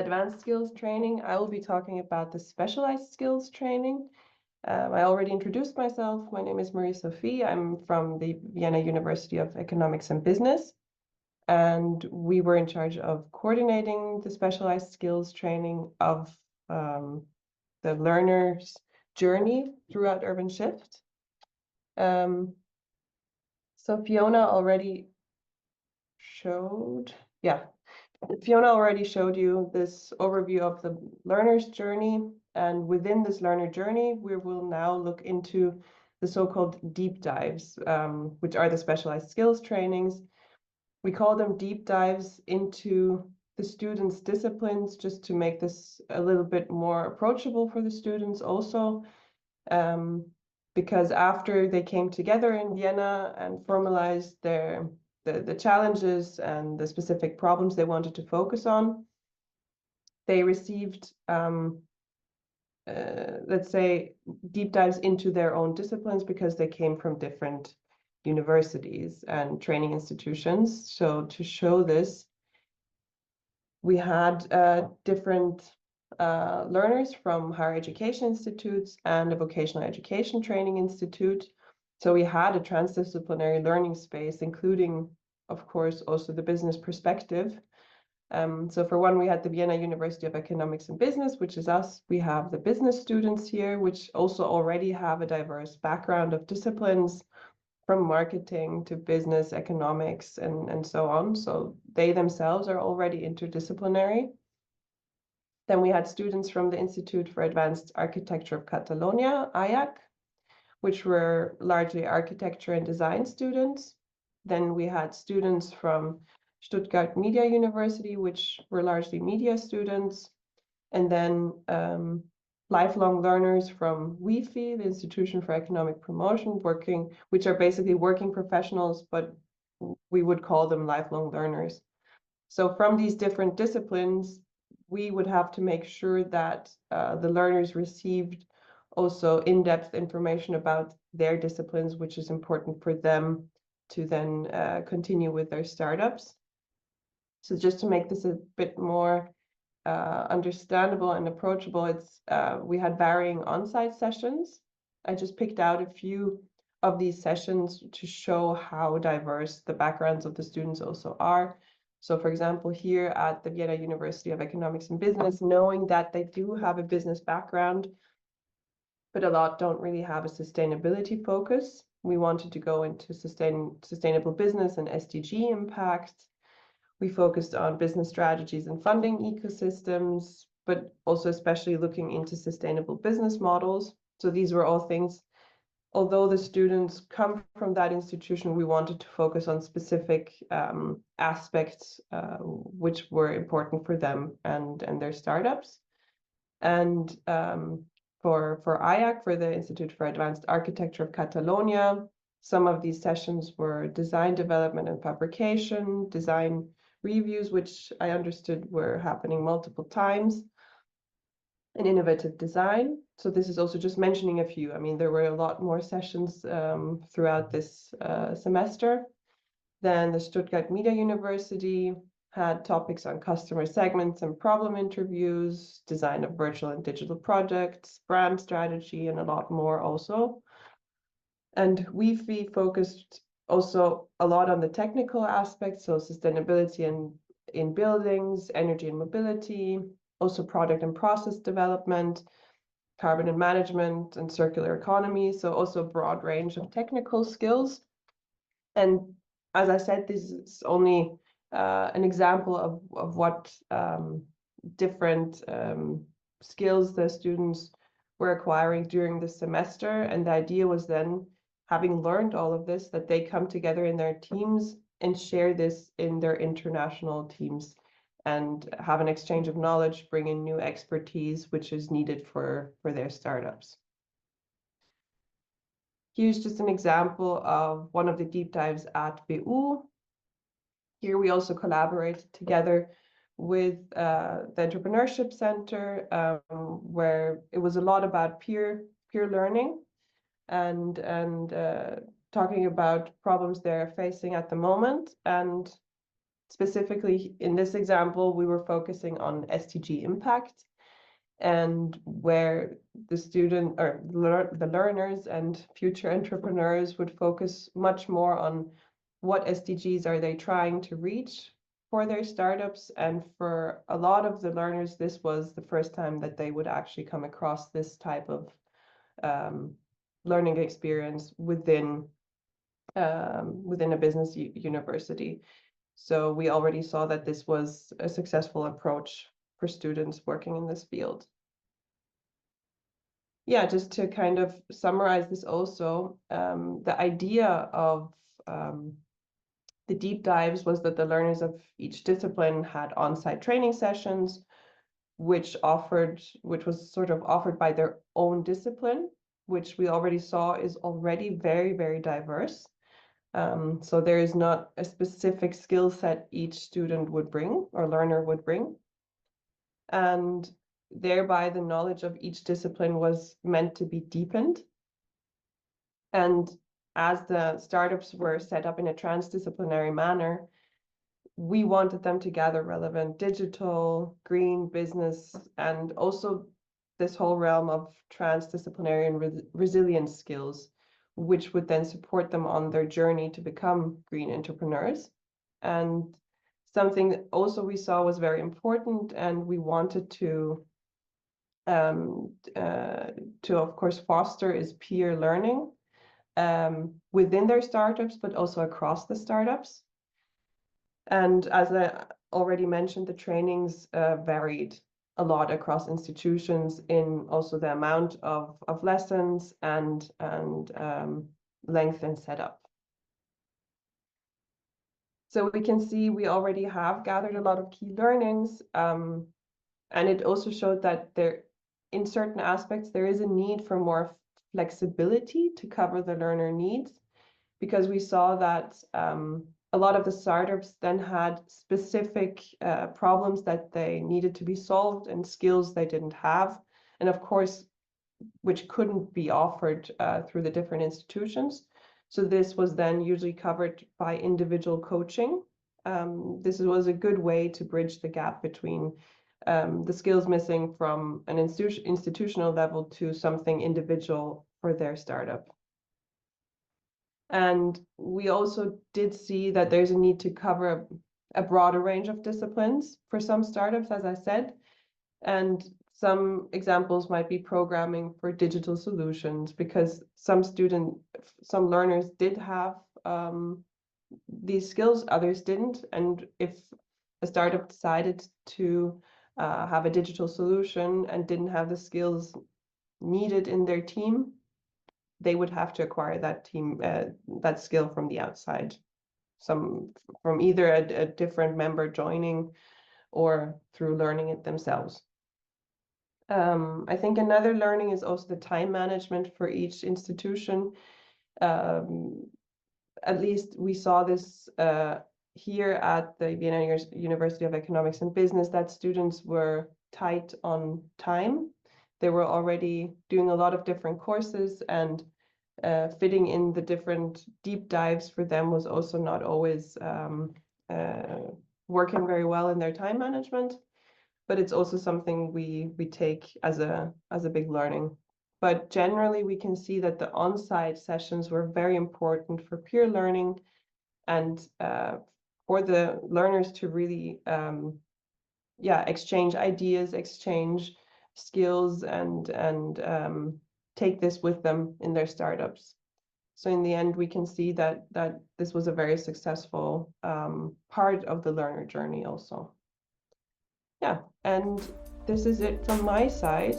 advanced skills training, I will be talking about the specialized skills training. I already introduced myself. My name is Marie-Sophie. I'm from the Vienna University of Economics and Business. And we were in charge of coordinating the specialized skills training of the learner's journey throughout Urban Shift. So Fiona already showed you this overview of the learner's journey. And within this learner journey, we will now look into the so-called deep dives, which are the specialized skills trainings. We call them deep dives into the students' disciplines, just to make this a little bit more approachable for the students also. Because after they came together in Vienna and formalized the challenges and the specific problems they wanted to focus on, they received, let's say, deep dives into their own disciplines because they came from different universities and training institutions. So to show this, we had different learners from higher education institutes and a vocational education training institute. So we had a transdisciplinary learning space, including, of course, also the business perspective. So for one, we had the Vienna University of Economics and Business, which is us. We have the business students here, which also already have a diverse background of disciplines, from marketing to business, economics, and so on. So they themselves are already interdisciplinary. Then we had students from the Institute for Advanced Architecture of Catalonia, IAC, which were largely architecture and design students. Then we had students from Stuttgart Media University, which were largely media students. And then lifelong learners from WIFI, the Institution for Economic Promotion, which are basically working professionals, but we would call them lifelong learners. So from these different disciplines, we would have to make sure that the learners received also in-depth information about their disciplines, which is important for them to then continue with their startups. So just to make this a bit more understandable and approachable, we had varying on-site sessions. I just picked out a few of these sessions to show how diverse the backgrounds of the students also are. So for example, here at the Vienna University of Economics and Business, knowing that they do have a business background, but a lot don't really have a sustainability focus. We wanted to go into sustainable business and SDG impacts. We focused on business strategies and funding ecosystems, but also especially looking into sustainable business models. So these were all things, although the students come from that institution, we wanted to focus on specific aspects which were important for them and their startups. And for IAC, for the Institute for Advanced Architecture of Catalonia, some of these sessions were design development and fabrication, design reviews, which I understood were happening multiple times, and innovative design. So this is also just mentioning a few. I mean, there were a lot more sessions throughout this semester. Then the Stuttgart Media University had topics on customer segments and problem interviews, design of virtual and digital projects, brand strategy, and a lot more also. And WIFI focused also a lot on the technical aspects, so sustainability in buildings, energy and mobility, also product and process development, carbon and management, and circular economy. So also a broad range of technical skills. And as I said, this is only an example of what different skills the students were acquiring during the semester. And the idea was then, having learned all of this, that they come together in their teams and share this in their international teams and have an exchange of knowledge, bring in new expertise, which is needed for their startups. Here's just an example of one of the deep dives at BU. Here we also collaborated together with the Entrepreneurship Center, where it was a lot about peer learning and talking about problems they're facing at the moment. And specifically in this example, we were focusing on SDG impact, and where the student or the learners and future entrepreneurs would focus much more on what SDGs are they trying to reach for their startups. And for a lot of the learners, this was the first time that they would actually come across this type of learning experience within a business university. So we already saw that this was a successful approach for students working in this field. Yeah, just to kind of summarize this also, the idea of the deep dives was that the learners of each discipline had on-site training sessions, which was sort of offered by their own discipline, which we already saw is already very, very diverse. So there is not a specific skill set each student would bring or learner would bring. And thereby the knowledge of each discipline was meant to be deepened. And as the startups were set up in a transdisciplinary manner, we wanted them to gather relevant digital, green, business, and also this whole realm of transdisciplinary and resilience skills, which would then support them on their journey to become green entrepreneurs. And something that also we saw was very important, and we wanted to of course foster, is peer learning within their startups, but also across the startups. And as I already mentioned, the trainings varied a lot across institutions in also the amount of lessons and length and setup. So we can see we already have gathered a lot of key learnings, and it also showed that in certain aspects, there is a need for more flexibility to cover the learner needs, because we saw that a lot of the startups then had specific problems that they needed to be solved and skills they didn't have, and of course, which couldn't be offered through the different institutions. So this was then usually covered by individual coaching. This was a good way to bridge the gap between the skills missing from an institutional level to something individual for their startup. And we also did see that there's a need to cover a broader range of disciplines for some startups, as I said. And some examples might be programming for digital solutions, because some learners did have these skills, others didn't. And if a startup decided to have a digital solution and didn't have the skills needed in their team, they would have to acquire that skill from the outside, from either a different member joining or through learning it themselves. I think another learning is also the time management for each institution. At least we saw this here at the Vienna University of Economics and Business, that students were tight on time. They were already doing a lot of different courses, and fitting in the different deep dives for them was also not always working very well in their time management. But it's also something we take as a big learning. But generally, we can see that the on-site sessions were very important for peer learning and for the learners to really exchange ideas, exchange skills, and take this with them in their startups. So in the end, we can see that this was a very successful part of the learner journey also. Yeah, and this is it from my side.